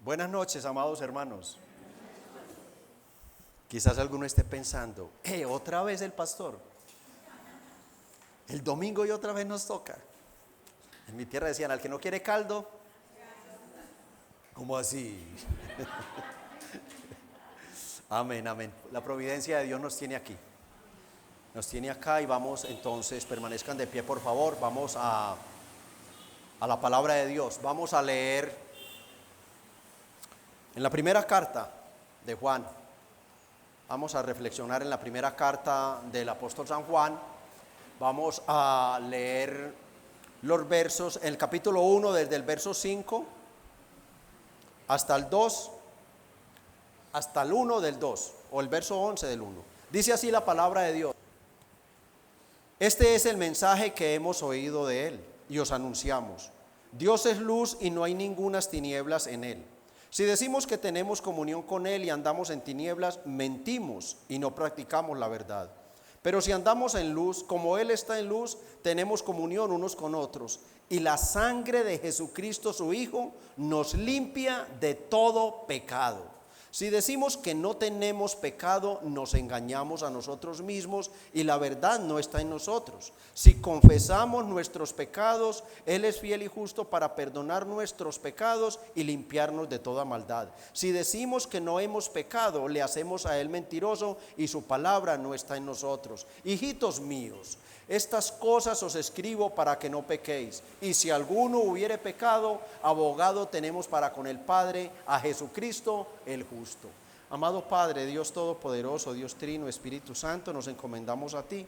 Buenas noches, amados hermanos. Quizás alguno esté pensando, otra vez el pastor. El domingo y otra vez nos toca. En mi tierra decían, al que no quiere caldo. ¿Cómo así? Amén, amén. La providencia de Dios nos tiene aquí. Nos tiene acá y vamos entonces, permanezcan de pie por favor. Vamos a la palabra de Dios. Vamos a leer en la primera carta de Juan. Vamos a reflexionar en la primera carta del apóstol San Juan. Vamos a leer los versos, en el capítulo 1, desde el verso 5 hasta el 2, hasta el 1 del 2, o el verso 11 del 1. Dice así la palabra de Dios. Este es el mensaje que hemos oído de él y os anunciamos. Dios es luz y no hay ningunas tinieblas en él. Si decimos que tenemos comunión con él y andamos en tinieblas, mentimos y no practicamos la verdad. Pero si andamos en luz, como él está en luz, tenemos comunión unos con otros. Y la sangre de Jesucristo su Hijo nos limpia de todo pecado. Si decimos que no tenemos pecado, nos engañamos a nosotros mismos y la verdad no está en nosotros. Si confesamos nuestros pecados, Él es fiel y justo para perdonar nuestros pecados y limpiarnos de toda maldad. Si decimos que no hemos pecado, le hacemos a Él mentiroso y su palabra no está en nosotros. Hijitos míos, estas cosas os escribo para que no pequéis. Y si alguno hubiere pecado, abogado tenemos para con el Padre, a Jesucristo el justo. Amado Padre, Dios Todopoderoso, Dios Trino, Espíritu Santo, nos encomendamos a ti.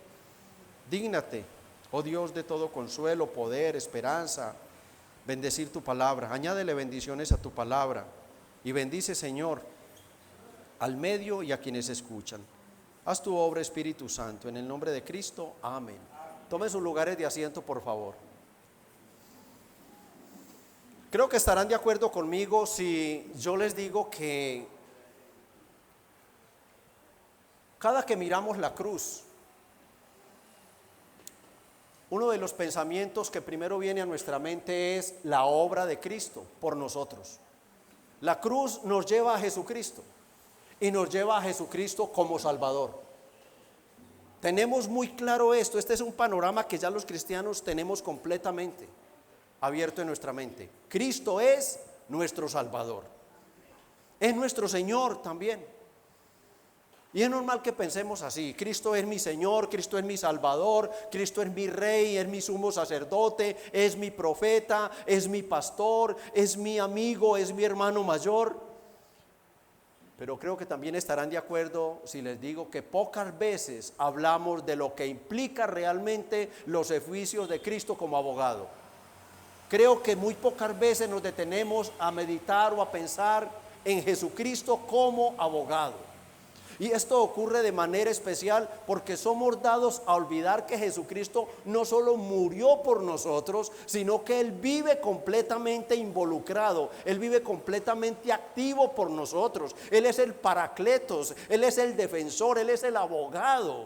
Dígnate, oh Dios de todo consuelo, poder, esperanza, bendecir tu palabra. Añádele bendiciones a tu palabra y bendice, Señor, al medio y a quienes escuchan. Haz tu obra, Espíritu Santo, en el nombre de Cristo, amén. Tomen sus lugares de asiento, por favor. Creo que estarán de acuerdo conmigo si yo les digo que cada que miramos la cruz, uno de los pensamientos que primero viene a nuestra mente es la obra de Cristo por nosotros. La cruz nos lleva a Jesucristo y nos lleva a Jesucristo como Salvador. Tenemos muy claro esto. Este es un panorama que ya los cristianos tenemos completamente abierto en nuestra mente. Cristo es nuestro Salvador, es nuestro Señor también. Y es normal que pensemos así: Cristo es mi Señor, Cristo es mi Salvador, Cristo es mi Rey, es mi sumo sacerdote, es mi profeta, es mi pastor, es mi amigo, es mi hermano mayor. Pero creo que también estarán de acuerdo si les digo que pocas veces hablamos de lo que implica realmente los oficios de Cristo como abogado. Creo que muy pocas veces nos detenemos a meditar o a pensar en Jesucristo como abogado. Y esto ocurre de manera especial porque somos dados a olvidar que Jesucristo no solo murió por nosotros, sino que Él vive completamente involucrado, Él vive completamente activo por nosotros. Él es el Paracletos, Él es el defensor, Él es el abogado.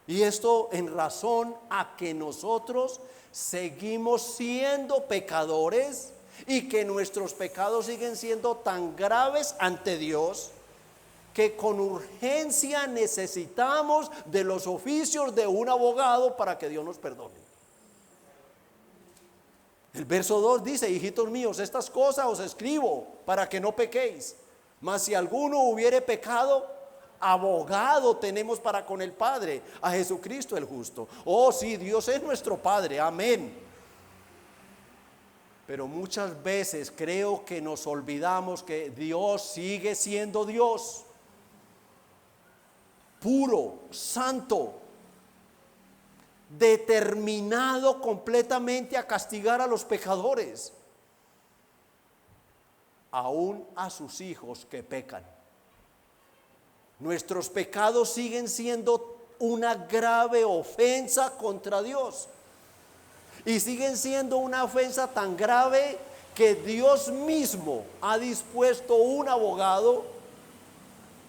Y esto en razón a que nosotros seguimos siendo pecadores y que nuestros pecados siguen siendo tan graves ante Dios que con urgencia necesitamos de los oficios de un abogado para que Dios nos perdone. El verso 2 dice: hijitos míos, estas cosas os escribo para que no pequéis. Mas si alguno hubiere pecado, abogado tenemos para con el Padre, a Jesucristo el justo. Oh sí, Dios es nuestro Padre, amén. Pero muchas veces creo que nos olvidamos que Dios sigue siendo Dios, puro, santo, determinado completamente a castigar a los pecadores, aún a sus hijos que pecan. Nuestros pecados siguen siendo una grave ofensa contra Dios y siguen siendo una ofensa tan grave que Dios mismo ha dispuesto un abogado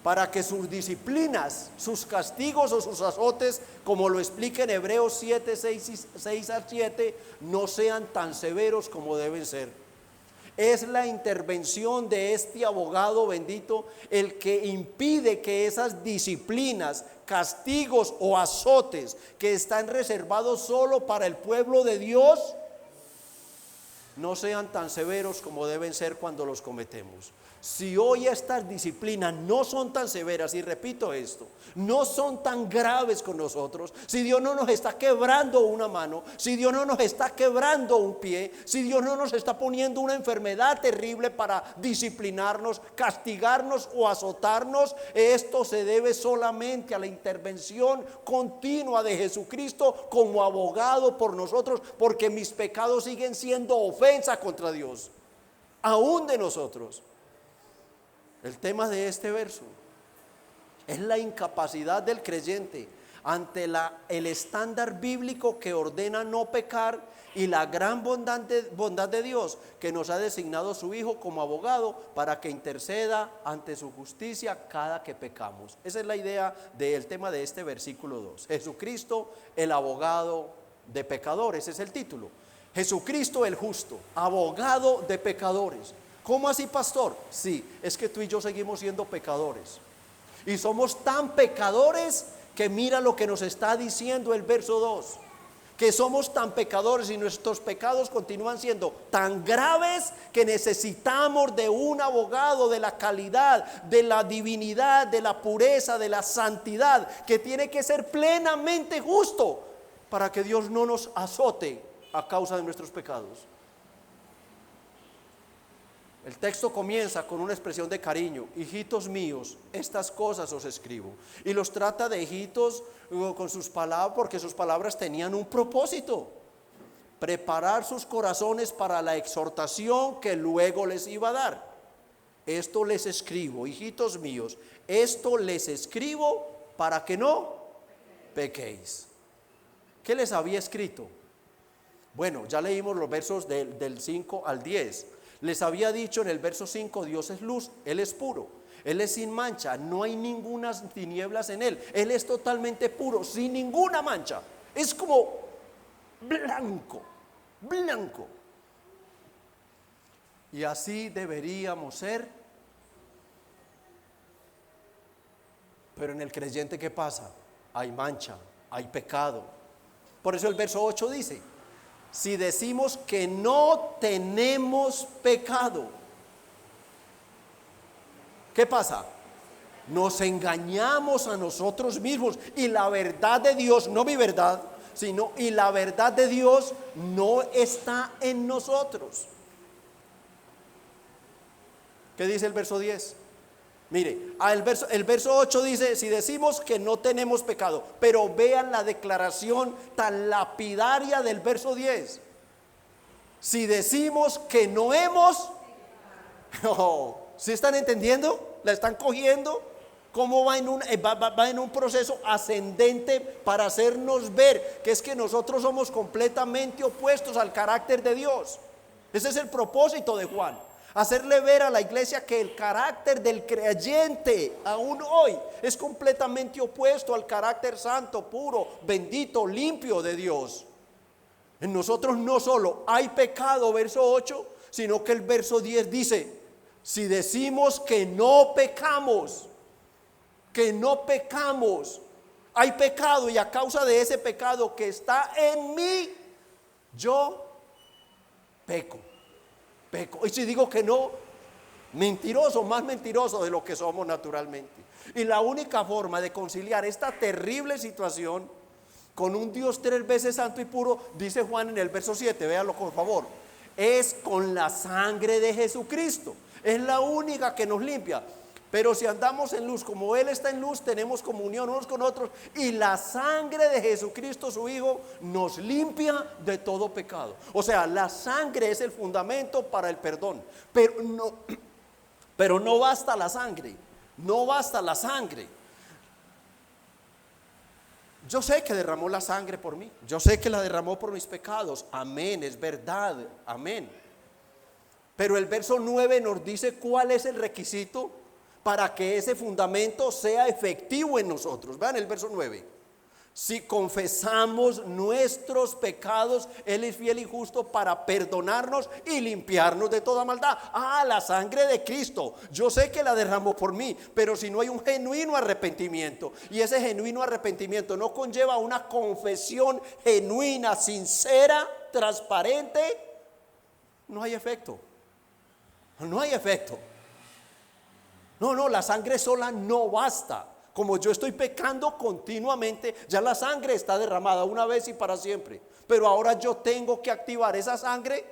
para que sus disciplinas, sus castigos o sus azotes, como lo explica en Hebreos 7, 6 al 7, no sean tan severos como deben ser. Es la intervención de este abogado bendito el que impide que esas disciplinas, castigos o azotes que están reservados solo para el pueblo de Dios no sean tan severos como deben ser cuando los cometemos. Si hoy estas disciplinas no son tan severas, y repito esto, no son tan graves con nosotros, si Dios no nos está quebrando una mano, si Dios no nos está quebrando un pie, si Dios no nos está poniendo una enfermedad terrible para disciplinarnos, castigarnos o azotarnos, esto se debe solamente a la intervención continua de Jesucristo como abogado por nosotros, porque mis pecados siguen siendo ofensa contra Dios, aún de nosotros. El tema de este verso es la incapacidad del creyente ante el estándar bíblico que ordena no pecar y la gran bondad de Dios que nos ha designado su Hijo como abogado para que interceda ante su justicia cada que pecamos. Esa es la idea del tema de este versículo 2. Jesucristo, el abogado de pecadores, es el título. Jesucristo el justo, abogado de pecadores. ¿Cómo así, pastor? Sí, es que tú y yo seguimos siendo pecadores. Y somos tan pecadores que mira lo que nos está diciendo el verso 2. Que somos tan pecadores y nuestros pecados continúan siendo tan graves que necesitamos de un abogado de la calidad, de la divinidad, de la pureza, de la santidad, que tiene que ser plenamente justo para que Dios no nos azote a causa de nuestros pecados. El texto comienza con una expresión de cariño: hijitos míos, estas cosas os escribo. Y los trata de hijitos con sus palabras, porque sus palabras tenían un propósito: preparar sus corazones para la exhortación que luego les iba a dar. Esto les escribo, hijitos míos, esto les escribo para que no pequéis. ¿Qué les había escrito? Bueno, ya leímos los versos del 5 al 10. Les había dicho en el verso 5, Dios es luz, Él es puro, Él es sin mancha, no hay ninguna tinieblas en Él. Él es totalmente puro, sin ninguna mancha. Es como blanco, blanco. Y así deberíamos ser. Pero en el creyente, ¿qué pasa? Hay mancha, hay pecado. Por eso el verso 8 dice: si decimos que no tenemos pecado, ¿qué pasa? Nos engañamos a nosotros mismos y la verdad de Dios, no mi verdad, y la verdad de Dios no está en nosotros. ¿Qué dice el verso 10? Mire, el verso 8 dice: si decimos que no tenemos pecado. Pero vean la declaración tan lapidaria del verso 10. Si decimos que no hemos, ¿sí están entendiendo? ¿La están cogiendo? ¿Cómo va en un proceso ascendente para hacernos ver que es que nosotros somos completamente opuestos al carácter de Dios? Ese es el propósito de Juan. Hacerle ver a la iglesia que el carácter del creyente aún hoy es completamente opuesto al carácter santo, puro, bendito, limpio de Dios. En nosotros no solo hay pecado, verso 8, sino que el verso 10 dice: si decimos que no pecamos, hay pecado, y a causa de ese pecado que está en mí, yo peco. Y si digo que no, mentiroso, más mentiroso de lo que somos naturalmente. Y la única forma de conciliar esta terrible situación con un Dios 3 veces santo y puro, dice Juan en el verso 7, véanlo por favor, es con la sangre de Jesucristo. Es la única que nos limpia. Pero si andamos en luz como Él está en luz, tenemos comunión unos con otros, y la sangre de Jesucristo su Hijo nos limpia de todo pecado. O sea, la sangre es el fundamento para el perdón. Pero no basta la sangre. No basta la sangre. Yo sé que derramó la sangre por mí. Yo sé que la derramó por mis pecados. Amén, es verdad. Amén. Pero el verso 9 nos dice cuál es el requisito para que ese fundamento sea efectivo en nosotros. Vean el verso 9. Si confesamos nuestros pecados, Él es fiel y justo para perdonarnos y limpiarnos de toda maldad. La sangre de Cristo, yo sé que la derramó por mí, pero si no hay un genuino arrepentimiento, y ese genuino arrepentimiento no conlleva una confesión genuina, sincera, transparente, no hay efecto. No hay efecto. No, la sangre sola no basta. Como yo estoy pecando continuamente, ya la sangre está derramada una vez y para siempre. Pero ahora yo tengo que activar esa sangre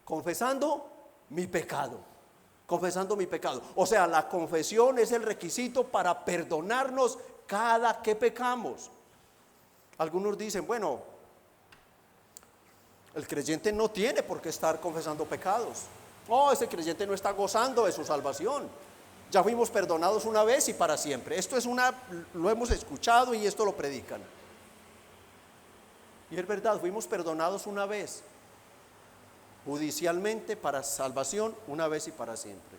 confesando mi pecado. Confesando mi pecado. O sea, la confesión es el requisito para perdonarnos cada que pecamos. Algunos dicen, bueno, el creyente no tiene por qué estar confesando pecados. Ese creyente no está gozando de su salvación. Ya fuimos perdonados una vez y para siempre. Lo hemos escuchado y esto lo predican. Y es verdad, fuimos perdonados una vez, judicialmente para salvación, una vez y para siempre.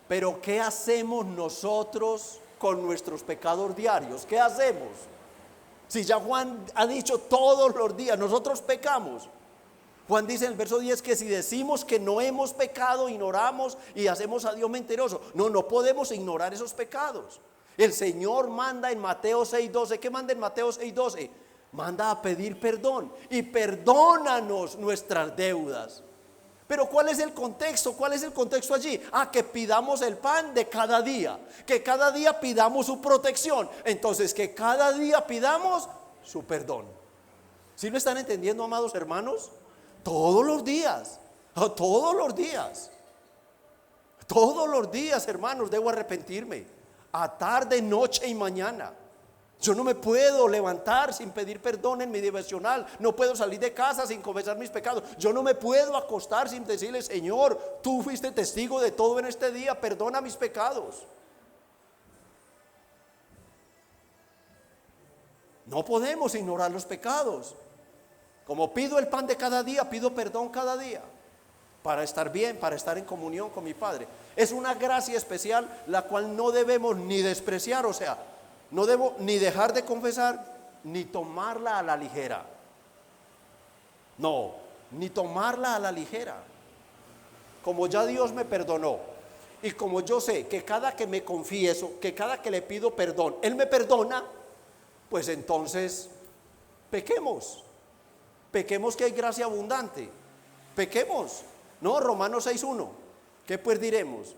Pero ¿qué hacemos nosotros con nuestros pecados diarios? ¿Qué hacemos? Si ya Juan ha dicho todos los días, nosotros pecamos. Juan dice en el verso 10 que si decimos que no hemos pecado, ignoramos y hacemos a Dios mentiroso. No podemos ignorar esos pecados. El Señor manda en Mateo 6:12. ¿Qué manda en Mateo 6:12? Manda a pedir perdón y perdónanos nuestras deudas. Pero ¿cuál es el contexto? ¿Cuál es el contexto allí? Que pidamos el pan de cada día, que cada día pidamos su protección. Entonces que cada día pidamos su perdón. ¿Sí lo están entendiendo, amados hermanos? Todos los días, hermanos, debo arrepentirme, a tarde, noche y mañana. Yo no me puedo levantar sin pedir perdón en mi devocional. No puedo salir de casa sin confesar mis pecados. Yo no me puedo acostar sin decirle, Señor, tú fuiste testigo de todo en este día, perdona mis pecados. No podemos ignorar los pecados. Como pido el pan de cada día, pido perdón cada día, para estar bien, para estar en comunión con mi Padre. Es una gracia especial la cual no debemos ni despreciar, o sea, no debo ni dejar de confesar, ni tomarla a la ligera. No, ni tomarla a la ligera. Como ya Dios me perdonó, y como yo sé que cada que me confieso, que cada que le pido perdón, Él me perdona, pues entonces pequemos. Pequemos que hay gracia abundante. Pequemos. No, Romanos 6:1. ¿Qué pues diremos?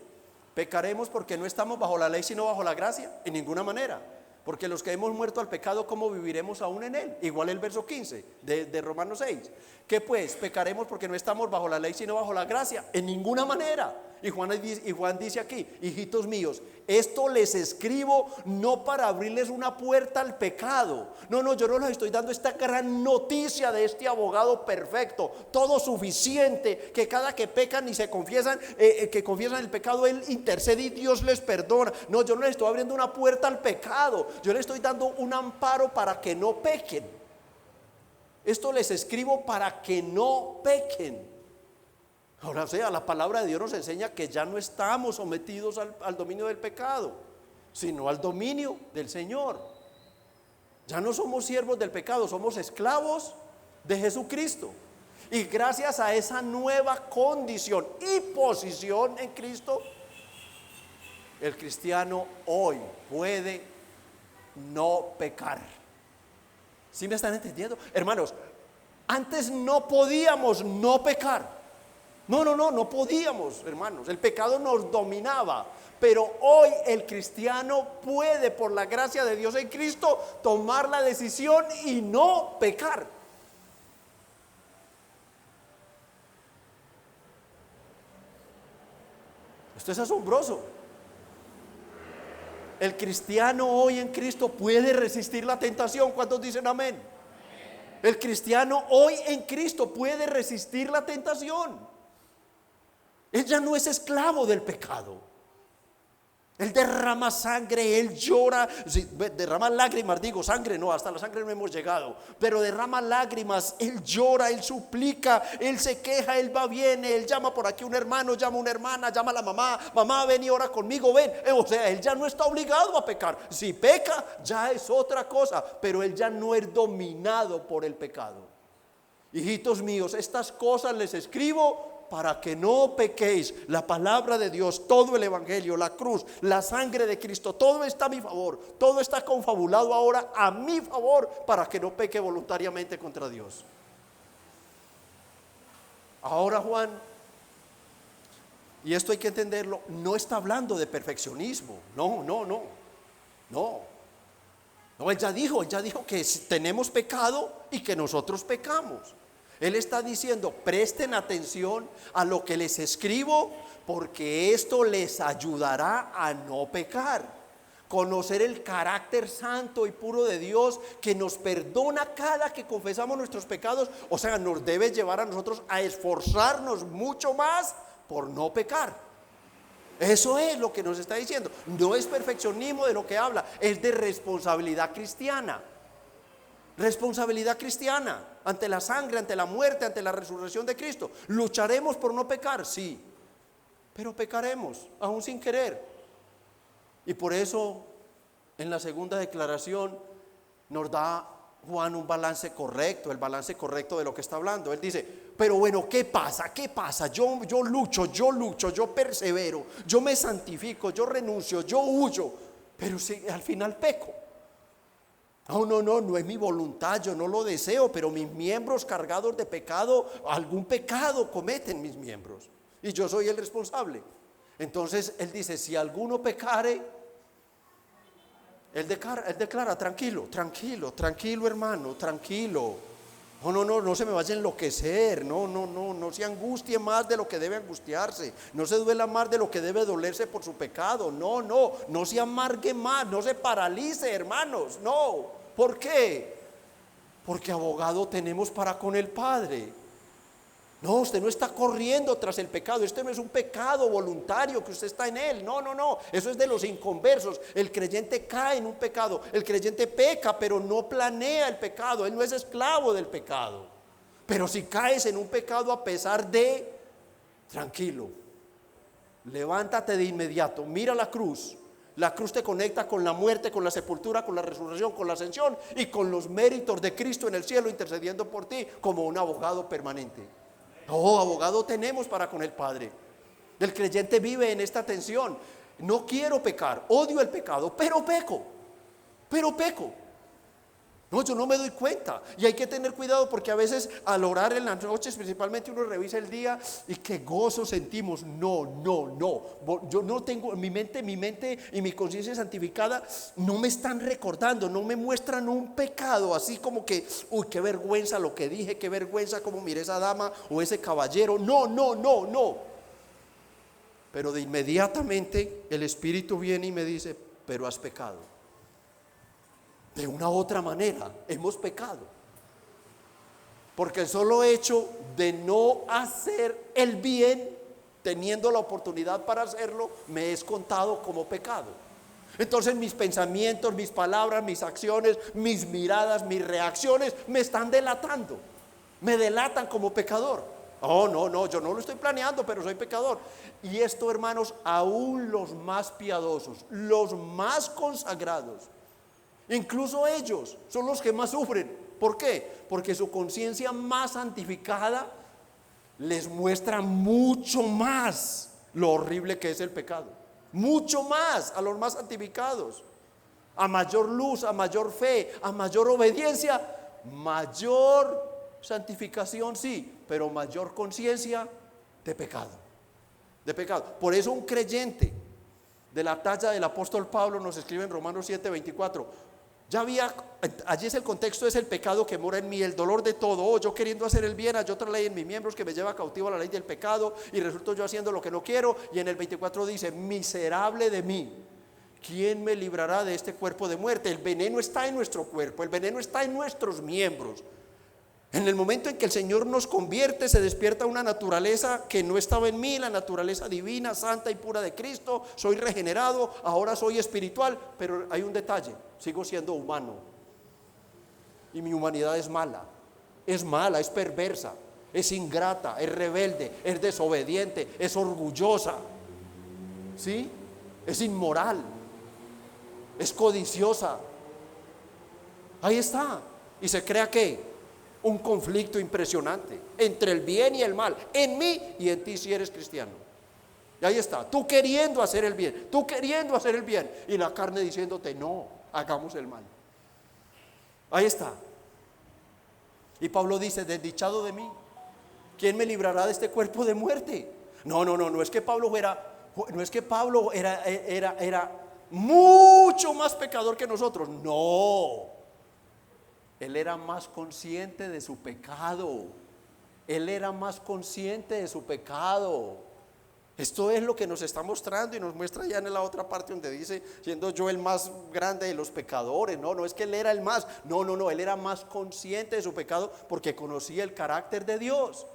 ¿Pecaremos porque no estamos bajo la ley sino bajo la gracia? En ninguna manera. Porque los que hemos muerto al pecado, ¿cómo viviremos aún en él? Igual el verso 15 de Romanos 6. ¿Qué pues? ¿Pecaremos porque no estamos bajo la ley sino bajo la gracia? En ninguna manera. Y Juan dice aquí, hijitos míos, esto les escribo no para abrirles una puerta al pecado. No, yo no les estoy dando esta gran noticia de este abogado perfecto, todo suficiente, que cada que pecan y se confiesan, que confiesan el pecado, Él intercede y Dios les perdona. No, yo no les estoy abriendo una puerta al pecado, yo les estoy dando un amparo para que no pequen. Esto les escribo para que no pequen. Ahora, o sea, la palabra de Dios nos enseña que ya no estamos sometidos al dominio del pecado, sino al dominio del Señor. Ya no somos siervos del pecado, somos esclavos de Jesucristo. Y gracias a esa nueva condición y posición en Cristo, el cristiano hoy puede no pecar. ¿Sí me están entendiendo? Hermanos, antes no podíamos no pecar. No podíamos, hermanos. El pecado nos dominaba. Pero hoy el cristiano puede, por la gracia de Dios en Cristo, tomar la decisión y no pecar. Esto es asombroso. El cristiano hoy en Cristo puede resistir la tentación. ¿Cuántos dicen amén? El cristiano hoy en Cristo puede resistir la tentación. Él ya no es esclavo del pecado. Él derrama sangre, Él llora, sí, derrama lágrimas, digo sangre no, hasta la sangre no hemos llegado, pero derrama lágrimas, Él llora, Él suplica, Él se queja, Él va, viene, Él llama por aquí un hermano, llama a una hermana, llama a la mamá, mamá ven y ora conmigo, ven, o sea, Él ya no está obligado a pecar, si peca ya es otra cosa, pero Él ya no es dominado por el pecado. Hijitos míos, estas cosas les escribo para que no pequéis. La palabra de Dios, todo el evangelio, la cruz, la sangre de Cristo, todo está a mi favor, todo está confabulado ahora a mi favor para que no peque voluntariamente contra Dios. Ahora Juan, y esto hay que entenderlo, no está hablando de perfeccionismo, no, él ya dijo que tenemos pecado y que nosotros pecamos. Él está diciendo, presten atención a lo que les escribo, porque esto les ayudará a no pecar. Conocer el carácter santo y puro de Dios, que nos perdona cada que confesamos nuestros pecados. O sea, nos debe llevar a nosotros a esforzarnos mucho más por no pecar. Eso es lo que nos está diciendo. No es perfeccionismo de lo que habla, es de responsabilidad cristiana. Responsabilidad cristiana ante la sangre, ante la muerte, ante la resurrección de Cristo. ¿Lucharemos por no pecar? Sí, pero pecaremos aún sin querer. Y por eso en la segunda declaración nos da Juan un balance correcto, el balance correcto de lo que está hablando. Él dice, pero bueno, ¿qué pasa? Yo lucho, yo persevero, yo me santifico, yo renuncio, yo huyo, pero si al final peco. No es mi voluntad, yo no lo deseo, pero mis miembros cargados de pecado, algún pecado cometen mis miembros y yo soy el responsable. Entonces él dice, si alguno pecare, él declara, tranquilo hermano, tranquilo. No se me vaya a enloquecer, no se angustie más de lo que debe angustiarse, no se duela más de lo que debe dolerse por su pecado, no se amargue más, no se paralice, hermanos, no. ¿Por qué? Porque abogado tenemos para con el Padre. No, usted no está corriendo tras el pecado, este no es un pecado voluntario que usted está en él, no, eso es de los inconversos. El creyente cae en un pecado, el creyente peca pero no planea el pecado, él no es esclavo del pecado. Pero si caes en un pecado a pesar de, tranquilo, levántate de inmediato, mira la cruz. La cruz te conecta con la muerte, con la sepultura, con la resurrección, con la ascensión y con los méritos de Cristo en el cielo intercediendo por ti como un abogado permanente. Abogado tenemos para con el Padre. El creyente vive en esta tensión. No quiero pecar, odio el pecado, pero peco. No, yo no me doy cuenta. Y hay que tener cuidado porque a veces al orar en las noches principalmente uno revisa el día y qué gozo sentimos. No. Yo no tengo, mi mente y mi conciencia santificada no me están recordando, no me muestran un pecado así como que, uy, qué vergüenza lo que dije, qué vergüenza como miré esa dama o ese caballero. No. Pero de inmediatamente el Espíritu viene y me dice, pero has pecado. De una u otra manera hemos pecado, porque el solo hecho de no hacer el bien, teniendo la oportunidad para hacerlo, me es contado como pecado. Entonces mis pensamientos, mis palabras, mis acciones, mis miradas, mis reacciones me están delatando, me delatan como pecador. No, yo no lo estoy planeando, pero soy pecador. Y esto, hermanos, aún los más piadosos, los más consagrados, incluso ellos son los que más sufren. ¿Por qué? Porque su conciencia más santificada les muestra mucho más lo horrible que es el pecado. Mucho más a los más santificados. A mayor luz, a mayor fe, a mayor obediencia, mayor santificación sí, pero mayor conciencia de pecado. Por eso un creyente de la talla del apóstol Pablo nos escribe en Romanos 7:24. Allí es el contexto, es el pecado que mora en mí, el dolor de todo. Yo queriendo hacer el bien, hay otra ley en mis miembros que me lleva cautivo a la ley del pecado y resulto yo haciendo lo que no quiero. Y en el 24 dice, miserable de mí, ¿quién me librará de este cuerpo de muerte? El veneno está en nuestro cuerpo, el veneno está en nuestros miembros. En el momento en que el Señor nos convierte, se despierta una naturaleza que no estaba en mí, la naturaleza divina, santa y pura de Cristo. Soy regenerado, ahora soy espiritual, pero hay un detalle: sigo siendo humano. Y mi humanidad es mala, es perversa, es ingrata, es rebelde, es desobediente, es orgullosa, ¿sí? Es inmoral, es codiciosa. Ahí está. Y se crea que un conflicto impresionante entre el bien y el mal, en mí y en ti si eres cristiano. Y ahí está, tú queriendo hacer el bien, y la carne diciéndote: no, hagamos el mal. Ahí está. Y Pablo dice: desdichado de mí, ¿quién me librará de este cuerpo de muerte? No es que Pablo era mucho más pecador que nosotros. No. Él era más consciente de su pecado. Esto es lo que nos está mostrando y nos muestra ya en la otra parte donde dice: siendo yo el más grande de los pecadores. No es que él era el más. No, él era más consciente de su pecado porque conocía el carácter de Dios.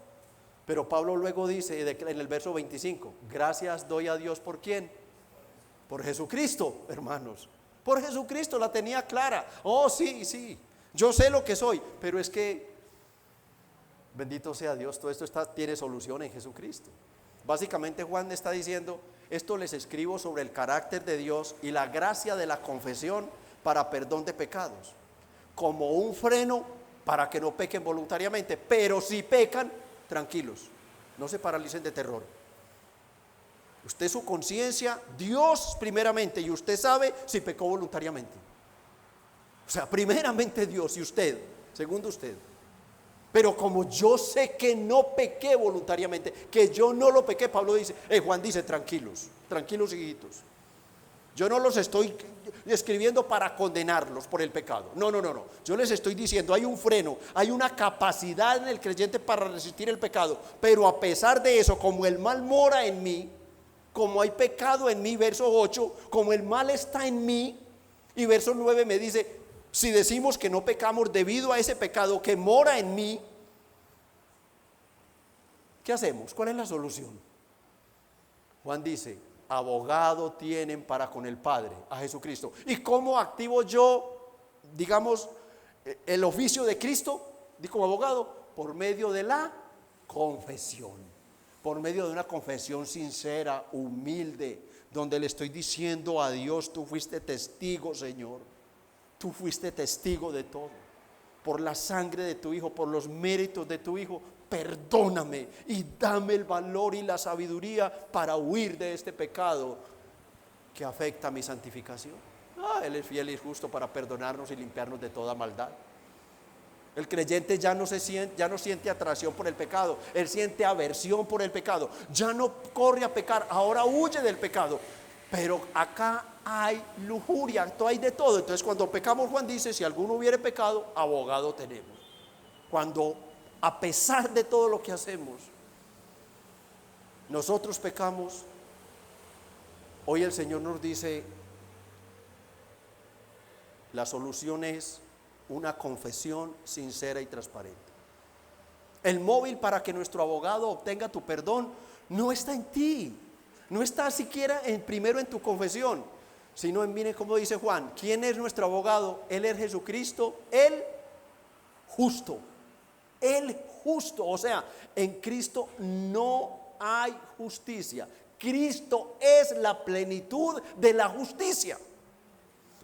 Pero Pablo luego dice en el verso 25: gracias doy a Dios. ¿Por quién? Por Jesucristo, hermanos. Por Jesucristo, la tenía clara. Oh, sí. Yo sé lo que soy, pero es que, bendito sea Dios, todo esto tiene solución en Jesucristo. Básicamente Juan está diciendo: esto les escribo sobre el carácter de Dios y la gracia de la confesión para perdón de pecados, como un freno para que no pequen voluntariamente, pero si pecan, tranquilos, no se paralicen de terror. Usted, su conciencia, Dios primeramente, y usted sabe si pecó voluntariamente. O sea, primeramente Dios y usted, segundo usted. Pero como yo sé que no pequé voluntariamente, que yo no lo pequé, Juan dice: tranquilos, hijitos. Yo no los estoy escribiendo para condenarlos por el pecado. No. Yo les estoy diciendo: hay un freno, hay una capacidad en el creyente para resistir el pecado. Pero a pesar de eso, como el mal mora en mí, como hay pecado en mí, verso 8, como el mal está en mí, y verso 9 me dice: si decimos que no pecamos debido a ese pecado que mora en mí, ¿qué hacemos? ¿Cuál es la solución? Juan dice: abogado tienen para con el Padre, a Jesucristo. ¿Y cómo activo yo, el oficio de Cristo como abogado? Por medio de la confesión, por medio de una confesión sincera, humilde, donde le estoy diciendo a Dios: tú fuiste testigo, Señor. Tú fuiste testigo de todo. Por la sangre de tu Hijo, por los méritos de tu Hijo, perdóname y dame el valor y la sabiduría para huir de este pecado que afecta mi santificación. Él es fiel y justo para perdonarnos y limpiarnos de toda maldad. El creyente ya no siente atracción por el pecado, él siente aversión por el pecado. Ya no corre a pecar, ahora huye del pecado. Pero acá hay lujuria, hay de todo. Entonces, cuando pecamos, Juan dice: si alguno hubiere pecado, abogado tenemos. Cuando, a pesar de todo lo que hacemos, nosotros pecamos, hoy el Señor nos dice: la solución es una confesión sincera y transparente. El móvil para que nuestro abogado obtenga tu perdón no está en ti. No está siquiera primero en tu confesión, sino en, miren cómo dice Juan: ¿quién es nuestro abogado? Él es Jesucristo, el justo. O sea, en Cristo no hay justicia. Cristo es la plenitud de la justicia,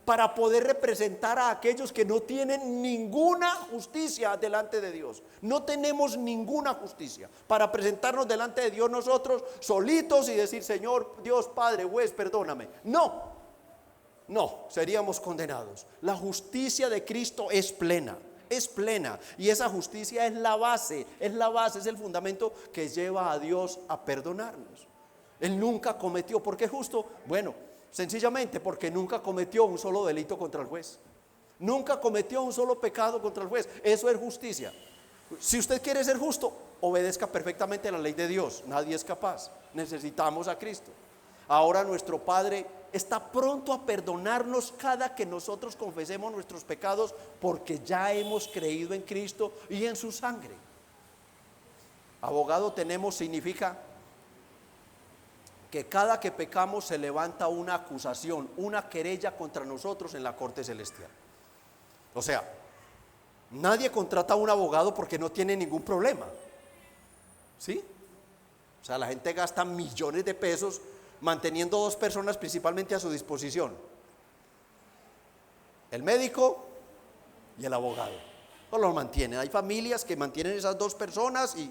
para poder representar a aquellos que no tienen ninguna justicia delante de Dios. No tenemos ninguna justicia para presentarnos delante de Dios nosotros solitos y decir: Señor Dios Padre, juez, perdóname. No, seríamos condenados. La justicia de Cristo es plena, y esa justicia es la base, es el fundamento que lleva a Dios a perdonarnos. Él nunca cometió. ¿Por qué justo? Bueno, sencillamente porque nunca cometió un solo delito contra el juez. Nunca cometió un solo pecado contra el juez. Eso es justicia. Si usted quiere ser justo, obedezca perfectamente la ley de Dios. Nadie es capaz. Necesitamos a Cristo. Ahora nuestro Padre está pronto a perdonarnos cada que nosotros confesemos nuestros pecados, porque ya hemos creído en Cristo y en su sangre. Abogado tenemos significa que cada que pecamos se levanta una acusación, una querella contra nosotros en la corte celestial. O sea, nadie contrata a un abogado porque no tiene ningún problema, ¿sí? O sea, la gente gasta millones de pesos manteniendo dos personas principalmente a su disposición: el médico y el abogado. No los mantienen. Hay familias que mantienen esas dos personas y...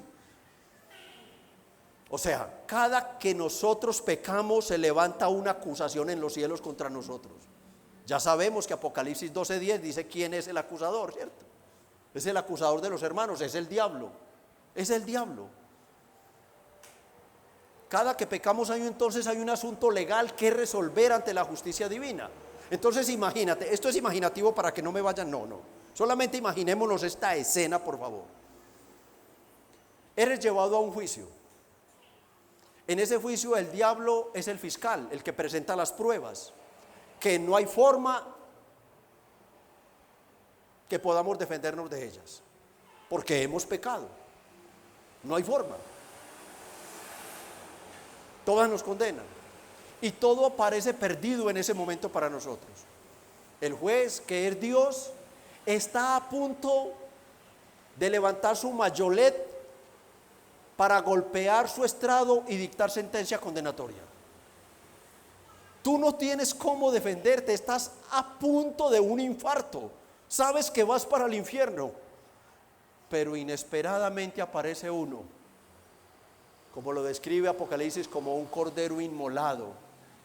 O sea, cada que nosotros pecamos se levanta una acusación en los cielos contra nosotros. Ya sabemos que Apocalipsis 12:10 dice quién es el acusador, ¿cierto? Es el acusador de los hermanos, es el diablo. Es el diablo. Cada que pecamos entonces hay un asunto legal que resolver ante la justicia divina. Entonces imagínate, esto es imaginativo para que no me vayan, no. Solamente imaginémonos esta escena, por favor. Eres llevado a un juicio. En ese juicio el diablo es el fiscal, el que presenta las pruebas, que no hay forma que podamos defendernos de ellas, porque hemos pecado. No hay forma. Todas nos condenan y todo parece perdido en ese momento para nosotros. El juez, que es Dios, está a punto de levantar su mayolet para golpear su estrado y dictar sentencia condenatoria. Tú no tienes cómo defenderte, estás a punto de un infarto, sabes que vas para el infierno, pero inesperadamente aparece uno, como lo describe Apocalipsis, como un cordero inmolado,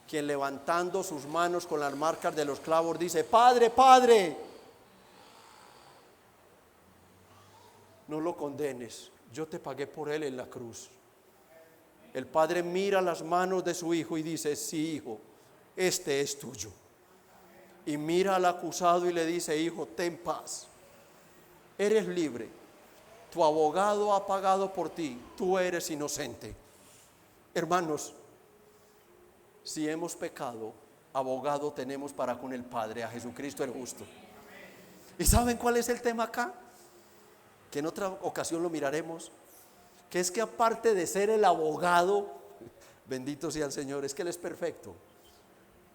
quien levantando sus manos con las marcas de los clavos dice: Padre, Padre, no lo condenes, yo te pagué por él en la cruz. El Padre mira las manos de su hijo y dice: sí, hijo, este es tuyo. Y mira al acusado y le dice: hijo, ten paz, eres libre, tu abogado ha pagado por ti, tú eres inocente. Hermanos, si hemos pecado, abogado tenemos para con el Padre, a Jesucristo el justo. ¿Y saben cuál es el tema acá? Que en otra ocasión lo miraremos, que es que aparte de ser el abogado, bendito sea el Señor, es que Él es perfecto.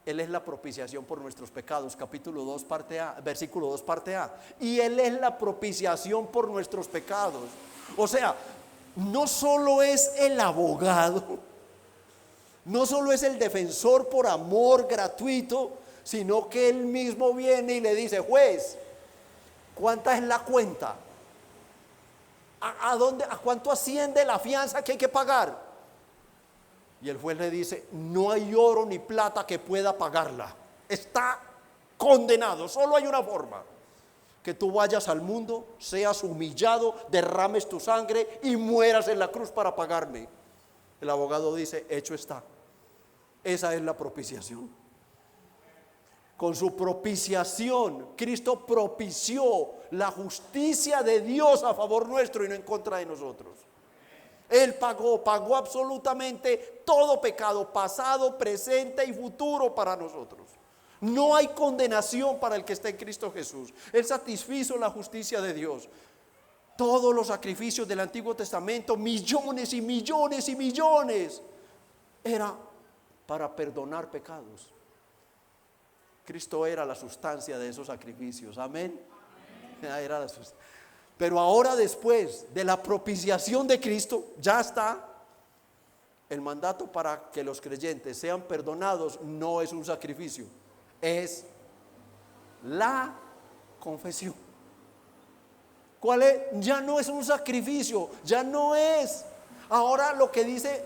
Él es la propiciación por nuestros pecados, capítulo 2, parte A, versículo 2, parte A. Y Él es la propiciación por nuestros pecados. O sea, no solo es el abogado, no solo es el defensor por amor gratuito, sino que Él mismo viene y le dice: juez, ¿cuánta es la cuenta? ¿A cuánto asciende la fianza que hay que pagar? Y el juez le dice: no hay oro ni plata que pueda pagarla, está condenado. Solo hay una forma: que tú vayas al mundo, seas humillado, derrames tu sangre y mueras en la cruz para pagarme. El abogado dice: hecho está. Esa es la propiciación. Con su propiciación, Cristo propició la justicia de Dios a favor nuestro y no en contra de nosotros. Él pagó absolutamente todo pecado, pasado, presente y futuro para nosotros. No hay condenación para el que está en Cristo Jesús. Él satisfizo la justicia de Dios. Todos los sacrificios del Antiguo Testamento, millones y millones y millones, era para perdonar pecados. Cristo era la sustancia de esos sacrificios. Amén. Era la sustancia. Pero ahora, después de la propiciación de Cristo, ya está. El mandato para que los creyentes sean perdonados no es un sacrificio, es la confesión. ¿Cuál es? Ya no es un sacrificio, ya no es. Ahora lo que dice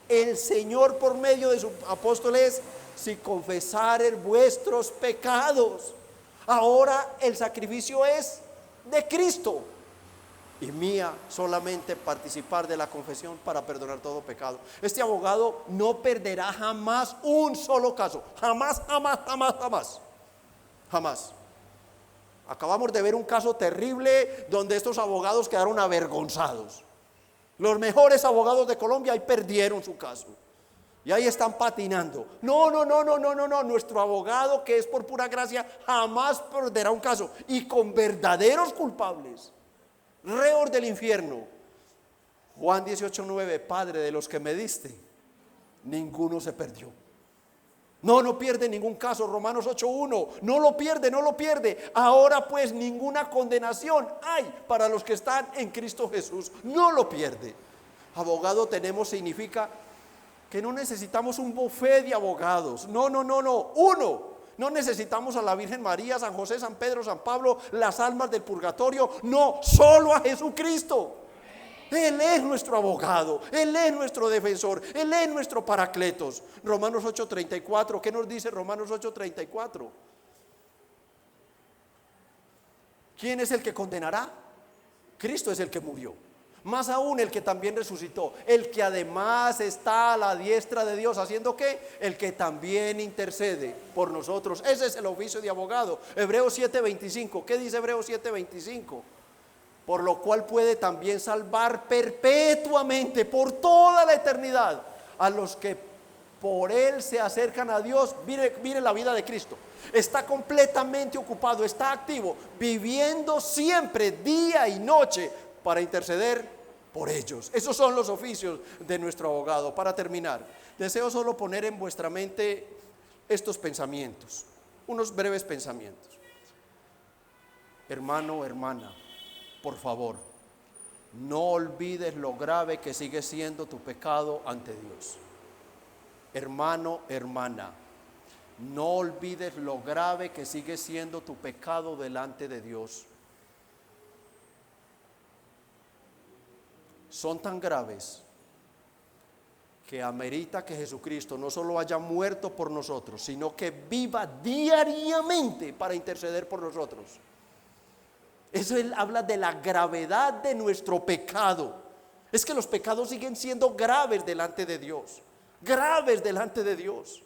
el Señor por medio de sus apóstoles: si confesaren vuestros pecados. Ahora el sacrificio es de Cristo y mía solamente participar de la confesión para perdonar todo pecado. Este abogado no perderá jamás un solo caso, jamás. Acabamos de ver un caso terrible donde estos abogados quedaron avergonzados. Los mejores abogados de Colombia ahí perdieron su caso. Y ahí están patinando. No, no, no, no, no, no, no. Nuestro abogado, que es por pura gracia, jamás perderá un caso. Y con verdaderos culpables, reos del infierno. Juan 18:9, Padre, de los que me diste, ninguno se perdió. No, no pierde ningún caso. Romanos 8:1, no lo pierde, no lo pierde. Ahora pues ninguna condenación hay para los que están en Cristo Jesús. No lo pierde. Abogado tenemos significa que no necesitamos un buffet de abogados. No, no, no, no. Uno. No necesitamos a la Virgen María, San José, San Pedro, San Pablo, las almas del purgatorio. No, solo a Jesucristo. Él es nuestro abogado, Él es nuestro defensor, Él es nuestro paracletos. Romanos 8:34, ¿qué nos dice Romanos 8:34? ¿Quién es el que condenará? Cristo es el que murió. Más aún el que también resucitó, el que además está a la diestra de Dios, ¿haciendo qué? El que también intercede por nosotros. Ese es el oficio de abogado. Hebreos 7:25, ¿qué dice Hebreos 7:25? Por lo cual puede también salvar perpetuamente, por toda la eternidad, a los que por Él se acercan a Dios. Mire la vida de Cristo. Está completamente ocupado, está activo, viviendo siempre, día y noche, para interceder por ellos. Esos son los oficios de nuestro abogado. Para terminar, deseo solo poner en vuestra mente estos pensamientos, unos breves pensamientos. Hermano, hermana, por favor, no olvides lo grave que sigue siendo tu pecado ante Dios. Hermano, hermana, no olvides lo grave que sigue siendo tu pecado delante de Dios. Son tan graves que amerita que Jesucristo no solo haya muerto por nosotros, sino que viva diariamente para interceder por nosotros. Eso él habla de la gravedad de nuestro pecado. Es que los pecados siguen siendo graves delante de Dios, graves delante de Dios.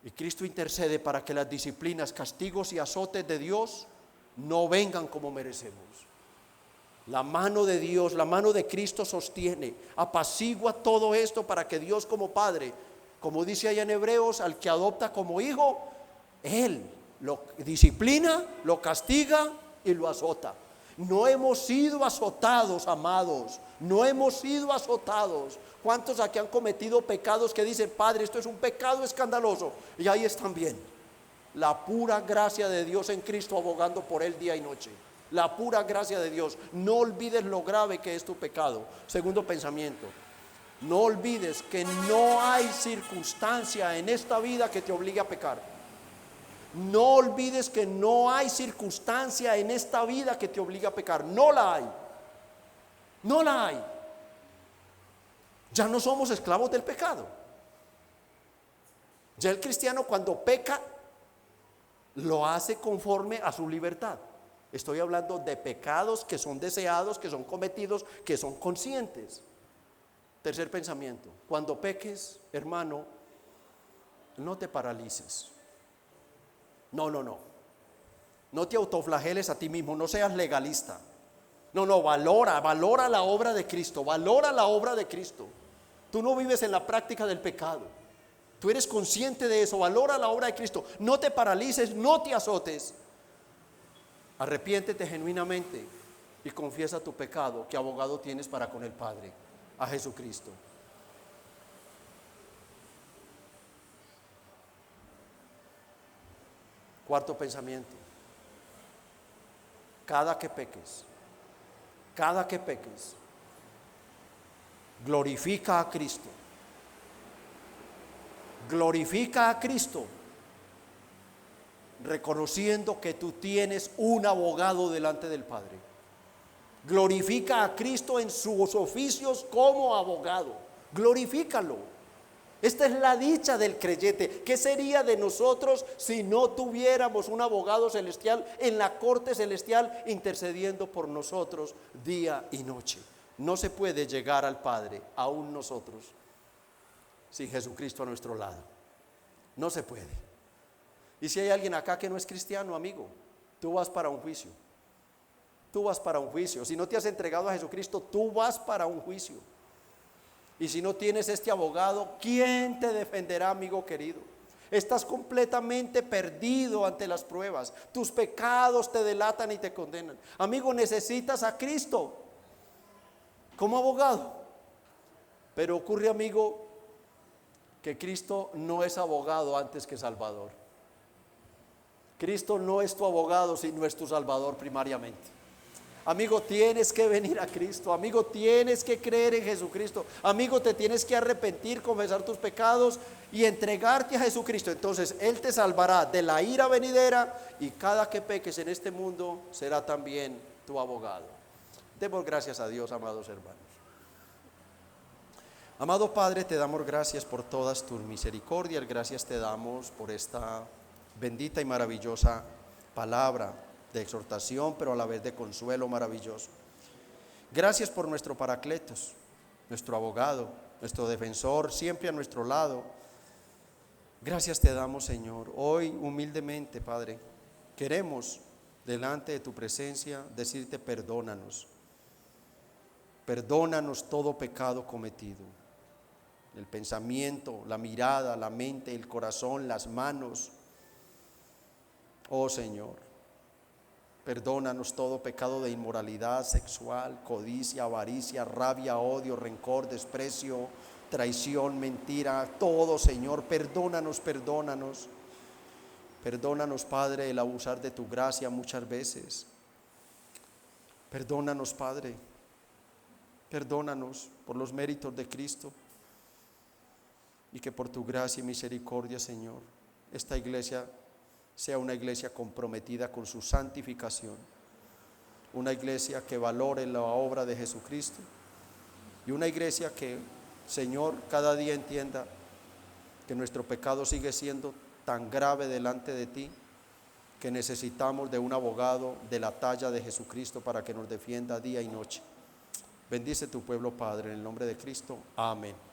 Y Cristo intercede para que las disciplinas, castigos y azotes de Dios no vengan como merecemos. La mano de Dios, la mano de Cristo sostiene, apacigua todo esto para que Dios como Padre, como dice allá en Hebreos, al que adopta como hijo, Él lo disciplina, lo castiga y lo azota. No hemos sido azotados, amados, no hemos sido azotados. ¿Cuántos aquí han cometido pecados que dicen, Padre, esto es un pecado escandaloso? Y ahí están bien. La pura gracia de Dios en Cristo abogando por él día y noche. La pura gracia de Dios. No olvides lo grave que es tu pecado. Segundo pensamiento, no olvides que no hay circunstancia en esta vida que te obligue a pecar. No olvides que no hay circunstancia en esta vida que te obligue a pecar. No la hay. No la hay. Ya no somos esclavos del pecado. Ya el cristiano cuando peca lo hace conforme a su libertad. Estoy hablando de pecados que son deseados, que son cometidos, que son conscientes. Tercer pensamiento, cuando peques, hermano, no te paralices. No te autoflageles a ti mismo, no seas legalista. No, valora la obra de Cristo, valora la obra de Cristo. Tú no vives en la práctica del pecado. Tú eres consciente de eso, valora la obra de Cristo. No te paralices, no te azotes. Arrepiéntete genuinamente y confiesa tu pecado, que abogado tienes para con el Padre, a Jesucristo. Cuarto pensamiento, cada que peques, glorifica a Cristo. Glorifica a Cristo, reconociendo que tú tienes un abogado delante del Padre. Glorifica a Cristo en sus oficios como abogado. Glorifícalo. Esta es la dicha del creyente. ¿Qué sería de nosotros si no tuviéramos un abogado celestial en la corte celestial intercediendo por nosotros día y noche? No se puede llegar al Padre, aún nosotros, sin Jesucristo a nuestro lado. No se puede. Y si hay alguien acá que no es cristiano, amigo, tú vas para un juicio. Tú vas para un juicio. Si no te has entregado a Jesucristo, tú vas para un juicio. Y si no tienes este abogado, ¿quién te defenderá, amigo querido? Estás completamente perdido ante las pruebas. Tus pecados te delatan y te condenan. Amigo, necesitas a Cristo como abogado. Pero ocurre, amigo, que Cristo no es abogado antes que Salvador. Cristo no es tu abogado, sino es tu Salvador primariamente. Amigo, tienes que venir a Cristo. Amigo, tienes que creer en Jesucristo. Amigo, te tienes que arrepentir, confesar tus pecados y entregarte a Jesucristo. Entonces Él te salvará de la ira venidera, y cada que peques en este mundo será también tu abogado. Demos gracias a Dios, amados hermanos. Amado Padre, te damos gracias por todas tus misericordias. Gracias te damos por esta bendita y maravillosa palabra de exhortación, pero a la vez de consuelo maravilloso. Gracias por nuestro Paracletos, nuestro abogado, nuestro defensor, siempre a nuestro lado. Gracias te damos, Señor. Hoy humildemente, Padre, queremos delante de tu presencia decirte: perdónanos. Perdónanos todo pecado cometido. El pensamiento, la mirada, la mente, el corazón, las manos. Oh Señor, perdónanos todo pecado de inmoralidad sexual, codicia, avaricia, rabia, odio, rencor, desprecio, traición, mentira. Todo, Señor, perdónanos, perdónanos. Perdónanos, Padre, el abusar de tu gracia muchas veces. Perdónanos, Padre. Perdónanos por los méritos de Cristo. Y que por tu gracia y misericordia, Señor, esta iglesia sea una iglesia comprometida con su santificación, una iglesia que valore la obra de Jesucristo, y una iglesia que, Señor, cada día entienda que nuestro pecado sigue siendo tan grave delante de ti, que necesitamos de un abogado de la talla de Jesucristo para que nos defienda día y noche. Bendice tu pueblo, Padre, en el nombre de Cristo. Amén.